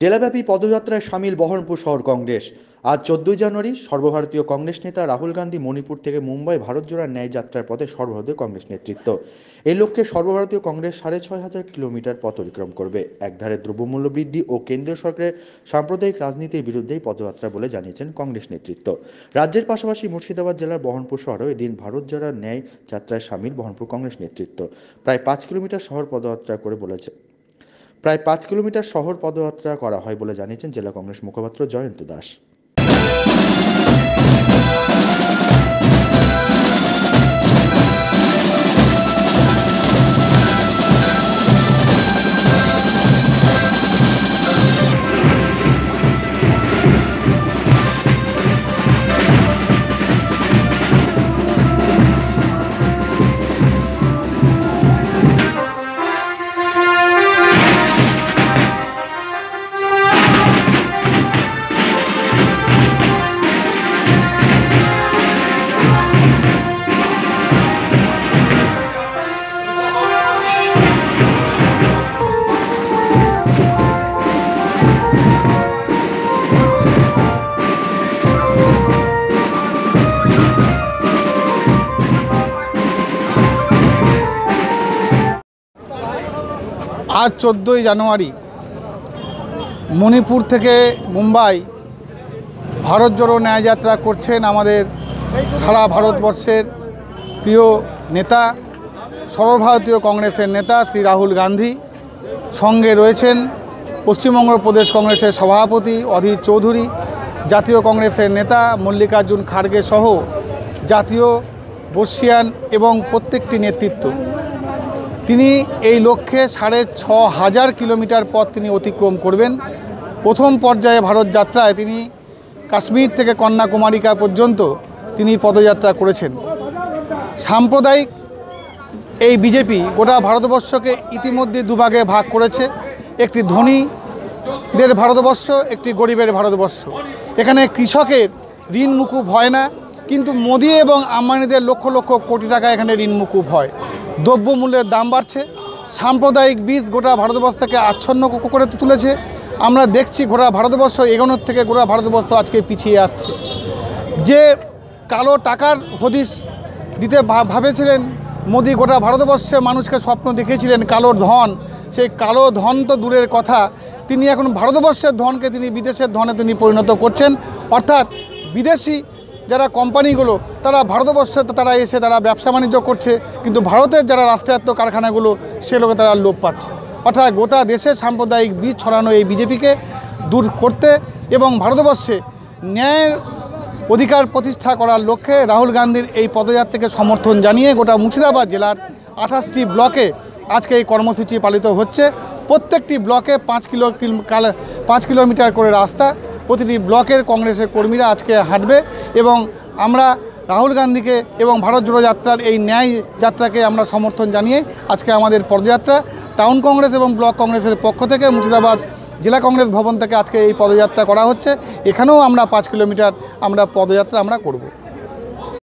জেলাব্যাপী পদযাত্রায় সামিল বহরমপুর শহর কংগ্রেস। আজ 14 জানুয়ারি সর্বভারতীয় কংগ্রেস নেতা রাহুল গান্ধী মণিপুর থেকে মুম্বাই ভারত জোড়ার ন্যায় যাত্রার পথে সর্বভারতীয় কংগ্রেস নেতৃত্ব। এই লক্ষ্যে সর্বভারতীয় কংগ্রেস 6,500 কিলোমিটার পথ অতিক্রম করবে। একধারে দ্রব্যমূল্য বৃদ্ধি ও কেন্দ্রীয় সরকারের সাম্প্রদায়িক রাজনীতির বিরুদ্ধেই পদযাত্রা বলে জানিয়েছেন কংগ্রেস নেতৃত্ব। রাজ্যের পাশাপাশি মুর্শিদাবাদ জেলার বহরমপুর শহরেও এদিন ভারত জোড়ার ন্যায় যাত্রায় সামিল বহরমপুর কংগ্রেস নেতৃত্ব। প্রায় 5 কিলোমিটার শহর পদযাত্রা করা হয় বলে জানিয়েছেন জেলা কংগ্রেস মুখপাত্র জয়ন্ত দাস। আজ 14 জানুয়ারি মণিপুর থেকে মুম্বাই ভারত জোড়ো ন্যায়যাত্রা করছেন আমাদের সারা ভারতবর্ষের প্রিয় নেতা, সর্বভারতীয় কংগ্রেসের নেতা শ্রী রাহুল গান্ধী। সঙ্গে রয়েছেন পশ্চিমবঙ্গ প্রদেশ কংগ্রেসের সভাপতি অধীর চৌধুরী, জাতীয় কংগ্রেসের নেতা মল্লিকার্জুন খাড়গে সহ জাতীয়, বর্ষিয়ান এবং প্রত্যেকটি নেতৃত্ব। তিনি এই লক্ষ্যে 6,500 কিলোমিটার পথ তিনি অতিক্রম করবেন। প্রথম পর্যায়ে ভারত যাত্রায় তিনি কাশ্মীর থেকে কন্যাকুমারিকা পর্যন্ত তিনি পদযাত্রা করেছেন। সাম্প্রদায়িক এই বিজেপি গোটা ভারতবর্ষকে ইতিমধ্যে দুভাগে ভাগ করেছে। একটি ধনীদের ভারতবর্ষ, একটি গরিবের ভারতবর্ষ। এখানে কৃষকের ঋণ মুকুব হয় না, কিন্তু মোদি এবং আম্বানিদের লক্ষ লক্ষ কোটি টাকা এখানে ঋণ মুকুব হয়। দ্রব্যমূল্যের দাম বাড়ছে, সাম্প্রদায়িক বীজ গোটা ভারতবর্ষকে আচ্ছন্ন করে তুলেছে। আমরা দেখছি গোটা ভারতবর্ষ এগোনোর থেকে গোটা ভারতবর্ষ আজকে পিছিয়ে আসছে। যে কালো টাকার হদিশ দিতে ভাবেছিলেন মোদি, গোটা ভারতবর্ষে মানুষকে স্বপ্ন দেখিয়েছিলেন কালো ধন, সেই কালো ধন তো দূরের কথা, তিনি এখন ভারতবর্ষের ধনকে তিনি বিদেশের ধনে তিনি পরিণত করছেন। অর্থাৎ বিদেশি যারা কোম্পানিগুলো তারা ভারতবর্ষে তারা এসে তারা ব্যবসা বাণিজ্য করছে, কিন্তু ভারতের যারা রাষ্ট্রায়ত্ত কারখানাগুলো সেগুলোকে তারা লোপ পাচ্ছে। অর্থাৎ গোটা দেশে সাম্প্রদায়িক বীজ ছড়ানো এই বিজেপিকে দূর করতে এবং ভারতবর্ষে ন্যায়ের অধিকার প্রতিষ্ঠা করার লক্ষ্যে রাহুল গান্ধীর এই পদযাত্রাকে সমর্থন জানিয়ে গোটা মুর্শিদাবাদ জেলার 28টি ব্লকে আজকে এই কর্মসূচি পালিত হচ্ছে। প্রত্যেকটি ব্লকে 5 কিলোমিটার করে রাস্তা, প্রতিটি ব্লকের কংগ্রেসের কর্মীরা আজকে হাঁটবে এবং আমরা রাহুল গান্ধীকে এবং ভারত জোড়ো যাত্রার এই ন্যায় যাত্রাকে আমরা সমর্থন জানিয়ে আজকে আমাদের পদযাত্রা টাউন কংগ্রেস এবং ব্লক কংগ্রেসের পক্ষ থেকে মুর্শিদাবাদ জেলা কংগ্রেস ভবন থেকে আজকে এই পদযাত্রা করা হচ্ছে। এখানেও আমরা 5 কিলোমিটার আমরা পদযাত্রা আমরা করব।